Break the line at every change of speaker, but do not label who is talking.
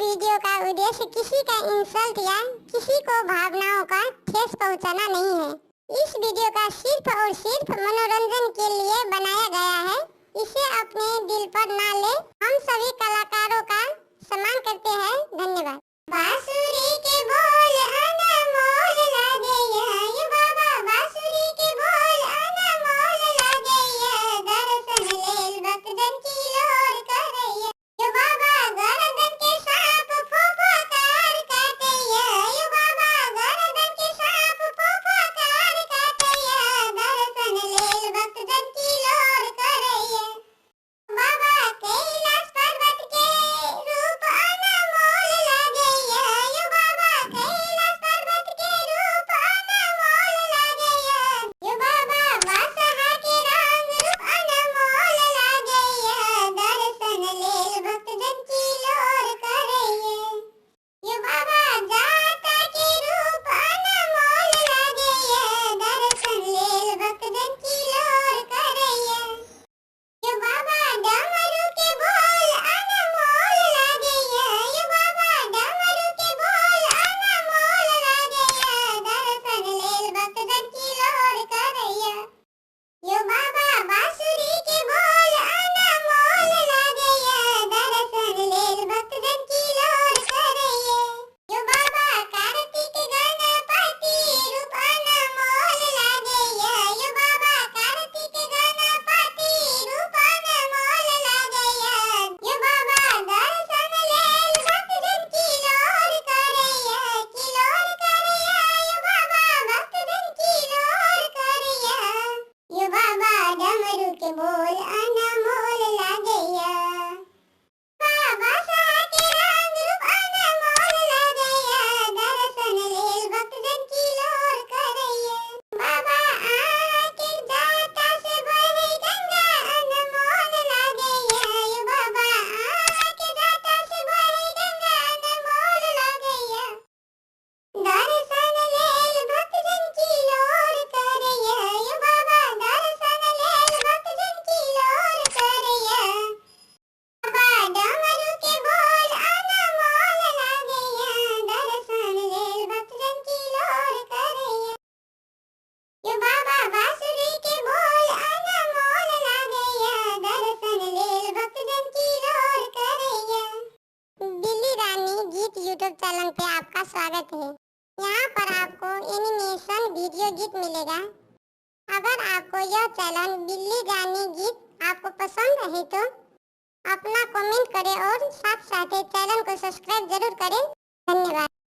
Video का उद्देश्य किसी का इंसल्ट या किसी को भावनाओं का ठेस पहुंचाना नहीं है। इस वीडियो का सिर्फ और सिर्फ मनोरंजन के लिए बनाया गया है। इसे अपने दिल पर ना ले। हम सभी कलाकारों का सम्मान करते हैं। धन्यवाद। बांसुरी के बोल अनमोल लागे ये बाबा, बांसुरी के बोल अनमोल लागे ये, दर्शन लेल भक्तन की लोर करे ये बाबा, गर्दन के सांप फुफकार काटे ये बाबा, गर्दन के सांप फुफकार काटे ये, दर्शन लेल भक्तन की लोर करे ये बाबा, कैलाश पर्वत के रूप अनमोल लागे ये बाबा, कैलाश पर्वत के रूप अनमोल लागे ये बाबा, वासहा के रंग रूप अनमोल लागे ये, दर्शन लेल भक्तजन की लोर करे ये बाबा, जाता के रूप अनमोल लागे ये, दर्शन लेल भक्तजन की लोर करे ये बाबा, डमरू के बोल अनमोल लागे ये बाबा, डमरू के बोल अनमोल लागे ये, दर्शन लेल भक्तजन की लोर करे ये बाबा, बांसुरी के बोल अनमोल लागे ये, दर्शन लेल भक्तजन की लोर करे ये बाबा, कार्तिक गणपति रूप अनमोल लागे ये बाबा, कार्तिक गणपति रूप अनमोल लागे ये बाबा, दर्शन लेल भक्तजन की लोर करे ये बाबा, भक्तजन की लोर करे ये बाबा, डमरू के बोल अनमोल लागे ये बाबा, साहा के रंग रूप अनमोल लागे ये, दर्शन लेल भक्तजन की लोर करे ये बाबा, आके जाता से बहे गंगा अनमोल लागे ये बाबा, आके जाता से बहे गंगा अनमोल लागे ये, दर्शन लेल भक्तजन की लोर करे ये बाबा, दर्शन लेल भक्तजन की लोर करे ये बाबा, डमरू के बोल अनमोल लागे ये, दर्शन लेल भक्तजन की लोर करे ये बाबा, बांसुरी के बोल अनमोल लागे ये, दर्शन लेल भक्तजन की लोर करे ये। बिल्ली रानी गीत यूट्यूब चैनल पे आपका स्वागत है। यहाँ पर आपको एनिमेशन वीडियो गीत मिलेगा। अगर आपको यह चैनल बिल्ली रानी गीत आपको पसंद है तो अपना कमेंट करें और साथ साथ चैनल को सब्सक्राइब जरूर करें। धन्यवाद।